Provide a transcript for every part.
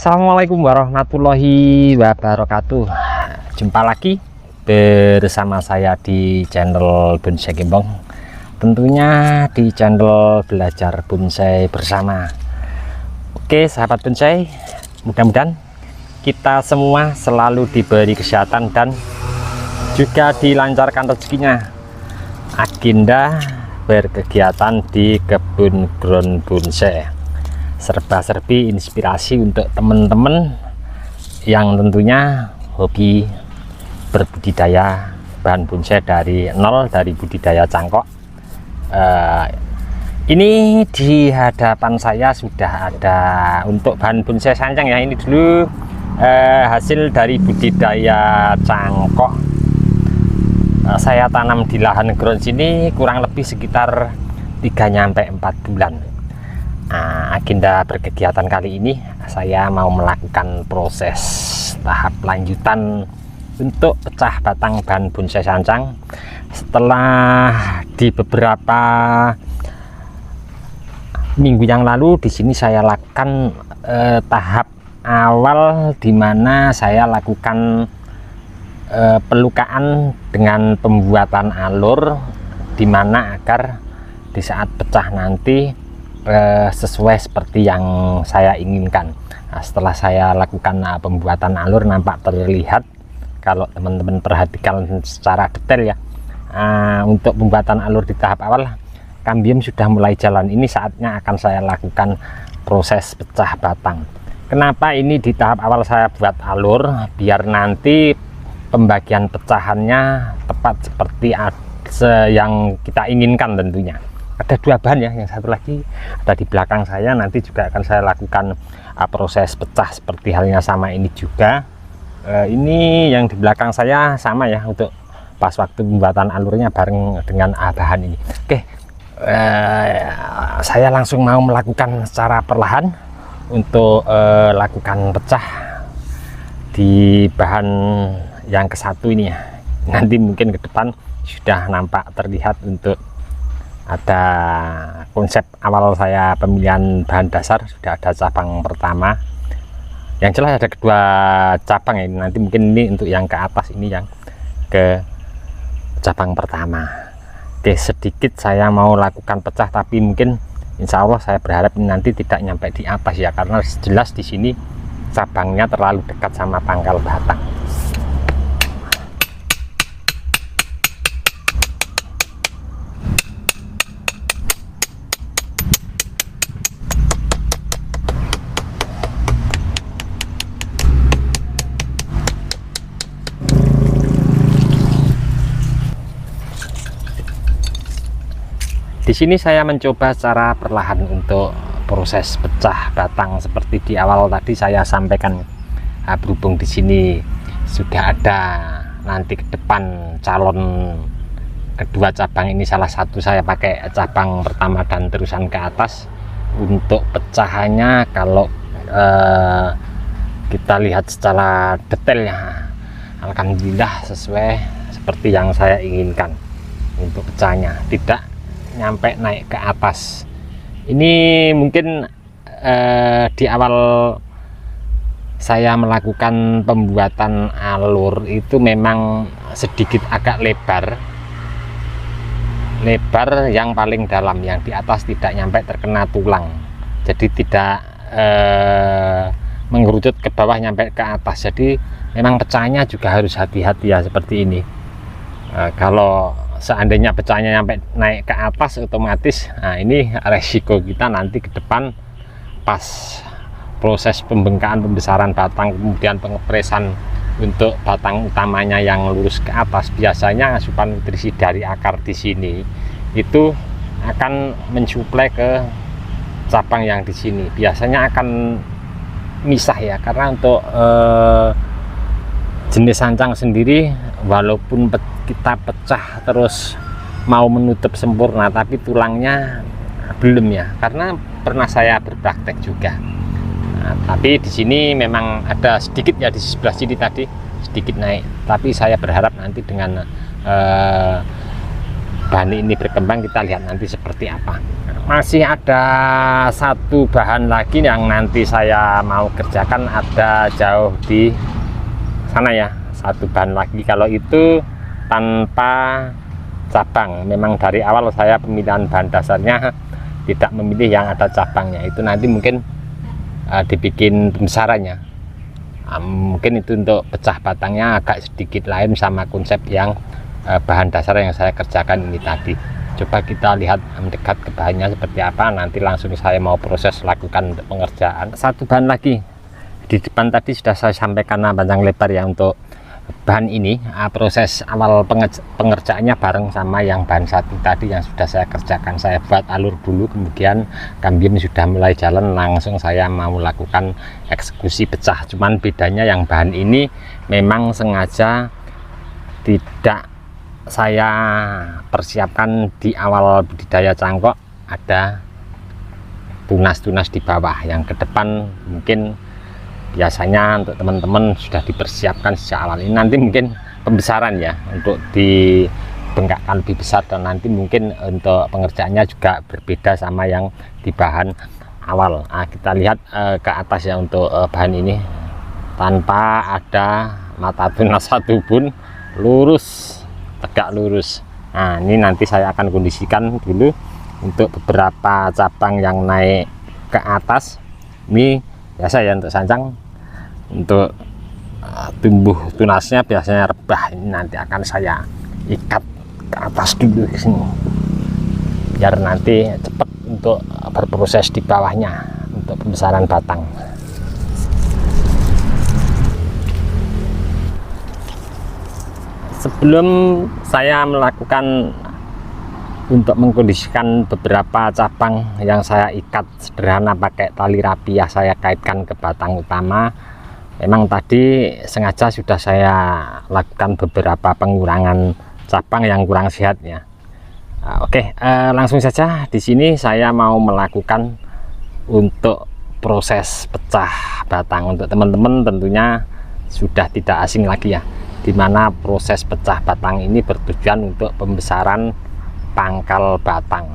Assalamualaikum warahmatullahi wabarakatuh. Jumpa lagi bersama saya di channel Bonsai Gembong, tentunya di channel Belajar Bonsai Bersama. Oke sahabat bonsai, mudah-mudahan kita semua selalu diberi kesehatan dan juga dilancarkan rezekinya. Agenda berkegiatan di kebun ground bonsai, serba-serbi inspirasi untuk teman-teman yang tentunya hobi berbudidaya bahan bonsai dari nol, dari budidaya cangkok. Ini di hadapan saya sudah ada untuk bahan bonsai sancang ya. Ini dulu hasil dari budidaya cangkok. Saya tanam di lahan ground sini kurang lebih sekitar 3-4 bulan. Nah, agenda berkegiatan kali ini saya mau melakukan proses tahap lanjutan untuk pecah batang bahan bonsai sancang. Setelah di beberapa minggu yang lalu di sini saya lakukan tahap awal di mana saya lakukan pelukaan dengan pembuatan alur, di mana agar di saat pecah nanti sesuai seperti yang saya inginkan. Nah, setelah saya lakukan pembuatan alur, nampak terlihat kalau teman-teman perhatikan secara detail ya. Untuk pembuatan alur di tahap awal kambium sudah mulai jalan. Ini saatnya akan saya lakukan proses pecah batang. Kenapa ini di tahap awal saya buat alur? Biar nanti pembagian pecahannya tepat seperti yang kita inginkan tentunya. Ada dua bahan ya, yang satu lagi ada di belakang saya, nanti juga akan saya lakukan proses pecah seperti halnya sama ini juga. Ini yang di belakang saya sama ya, untuk pas waktu pembuatan alurnya bareng dengan bahan ini. Oke, saya langsung mau melakukan secara perlahan untuk lakukan pecah di bahan yang ke satu ini ya. Nanti mungkin ke depan sudah nampak terlihat untuk ada konsep awal saya pemilihan bahan dasar. Sudah ada cabang pertama, yang jelas ada kedua cabang ya. Nanti mungkin ini untuk yang ke atas, ini yang ke cabang pertama. Oke, sedikit saya mau lakukan pecah, tapi mungkin insya Allah saya berharap ini nanti tidak nyampe di atas ya, karena jelas di sini cabangnya terlalu dekat sama pangkal batang. Di sini saya mencoba secara perlahan untuk proses pecah batang seperti di awal tadi saya sampaikan. Berhubung di sini sudah ada nanti ke depan calon kedua cabang ini, salah satu saya pakai cabang pertama dan terusan ke atas. Untuk pecahannya kalau kita lihat secara detail ya, alhamdulillah sesuai seperti yang saya inginkan. Untuk pecahnya tidak nyampe naik ke atas. Ini mungkin di awal saya melakukan pembuatan alur itu memang sedikit agak lebar yang paling dalam, yang di atas tidak nyampe terkena tulang, jadi tidak mengerucut ke bawah nyampe ke atas. Jadi memang pecahnya juga harus hati-hati ya, seperti ini. Kalau seandainya pecahnya nyampe naik ke atas, otomatis ini resiko kita nanti ke depan pas proses pembengkakan pembesaran batang, kemudian pengepresan untuk batang utamanya yang lurus ke atas. Biasanya asupan nutrisi dari akar di sini itu akan mensuplai ke cabang yang di sini, biasanya akan misah ya, karena untuk jenis sancang sendiri walaupun kita pecah terus mau menutup sempurna, tapi tulangnya belum ya, karena pernah saya berpraktek juga. Tapi di sini memang ada sedikit ya, di sebelah sini tadi sedikit naik, tapi saya berharap nanti dengan bahan ini berkembang, kita lihat nanti seperti apa. masih ada satu bahan lagi yang nanti saya mau kerjakan, ada jauh di sana ya, satu bahan lagi. Kalau itu tanpa cabang, memang dari awal saya pemilihan bahan dasarnya tidak memilih yang ada cabangnya. Itu nanti mungkin dibikin pembesarannya. Mungkin itu untuk pecah batangnya agak sedikit lain sama konsep yang bahan dasar yang saya kerjakan ini tadi. Coba kita lihat mendekat ke bahannya seperti apa, nanti langsung saya mau proses lakukan untuk pengerjaan. Satu bahan lagi di depan tadi sudah saya sampaikan panjang lebar ya untuk bahan ini. Proses awal pengerjaannya bareng sama yang bahan satu tadi yang sudah saya kerjakan. Saya buat alur dulu, kemudian kambium sudah mulai jalan, langsung saya mau lakukan eksekusi pecah. Cuman bedanya yang bahan ini memang sengaja tidak saya persiapkan di awal budidaya cangkok, ada tunas-tunas di bawah yang ke depan mungkin biasanya untuk teman-teman sudah dipersiapkan sejak awal. Ini nanti mungkin pembesaran ya, untuk dibengkakkan lebih besar, dan nanti mungkin untuk pengerjaannya juga berbeda sama yang di bahan awal. Kita lihat ke atas ya untuk bahan ini, tanpa ada mata tunas satupun, lurus, tegak lurus. Nah, ini nanti saya akan kondisikan dulu untuk beberapa cabang yang naik ke atas. Ini biasa ya untuk sancang, untuk tumbuh tunasnya biasanya rebah. Ini nanti akan saya ikat ke atas dulu di sini, biar nanti cepat untuk berproses di bawahnya untuk pembesaran batang. Sebelum saya melakukan untuk mengkondisikan beberapa cabang yang saya ikat sederhana pakai tali rapiah, saya kaitkan ke batang utama. Memang tadi sengaja sudah saya lakukan beberapa pengurangan cabang yang kurang sehat ya. Oke, langsung saja di sini saya mau melakukan untuk proses pecah batang. Untuk teman-teman tentunya sudah tidak asing lagi ya, dimana proses pecah batang ini bertujuan untuk pembesaran pangkal batang.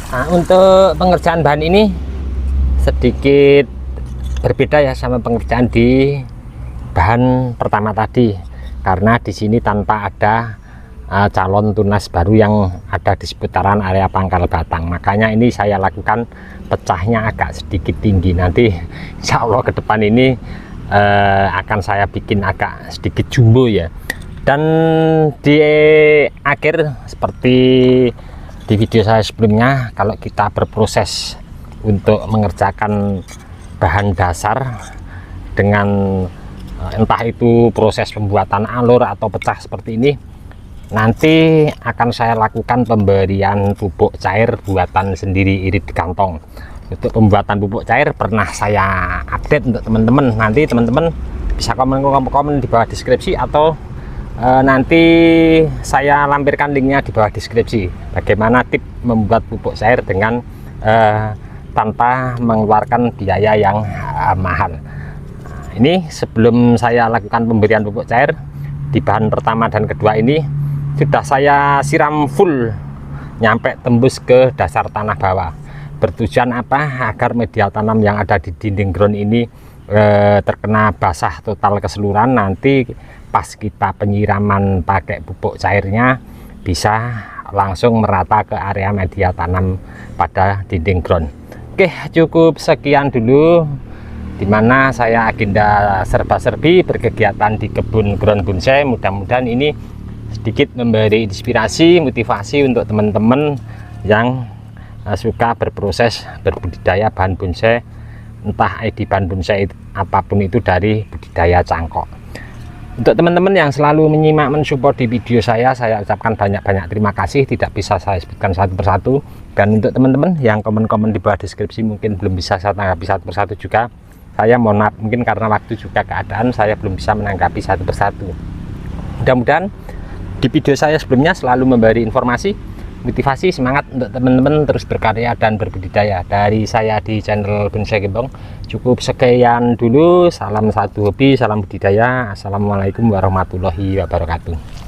Nah, untuk pengerjaan bahan ini sedikit berbeda ya sama pengerjaan di bahan pertama tadi, karena di sini tanpa ada calon tunas baru yang ada di seputaran area pangkal batang. Makanya ini saya lakukan pecahnya agak sedikit tinggi. Nanti insya Allah ke depan ini akan saya bikin agak sedikit jumbo ya. Dan di akhir seperti di video saya sebelumnya, kalau kita berproses untuk mengerjakan bahan dasar dengan entah itu proses pembuatan alur atau pecah seperti ini, nanti akan saya lakukan pemberian pupuk cair buatan sendiri irit di kantong. Untuk pembuatan pupuk cair pernah saya update untuk teman-teman. Nanti teman-teman bisa komen di bawah deskripsi, atau nanti saya lampirkan linknya di bawah deskripsi, bagaimana tip membuat pupuk cair dengan tanpa mengeluarkan biaya yang mahal. Ini sebelum saya lakukan pemberian pupuk cair di bahan pertama dan kedua ini, sudah saya siram full nyampe tembus ke dasar tanah bawah. Bertujuan apa? Agar media tanam yang ada di dinding ground ini terkena basah total keseluruhan. Nanti pas kita penyiraman pakai pupuk cairnya bisa langsung merata ke area media tanam pada dinding ground. Oke, cukup sekian dulu, dimana saya agenda serba-serbi berkegiatan di kebun ground bonsai. Mudah-mudahan ini sedikit memberi inspirasi, motivasi untuk teman-teman yang suka berproses berbudidaya bahan bonsai, entah ID bahan bonsai apapun itu dari budidaya cangkok. Untuk teman-teman yang selalu menyimak, mensupport di video saya ucapkan banyak-banyak terima kasih, tidak bisa saya sebutkan satu persatu. Dan untuk teman-teman yang komen-komen di bawah deskripsi mungkin belum bisa saya tanggapi satu persatu juga, saya mohon maaf, mungkin karena waktu juga keadaan saya belum bisa menanggapi satu persatu. Mudah-mudahan di video saya sebelumnya selalu memberi informasi, motivasi, semangat untuk teman-teman terus berkarya dan berbudidaya. Dari saya di channel Bonsai Gembong cukup sekian dulu. Salam satu hobi, salam budidaya. Assalamualaikum warahmatullahi wabarakatuh.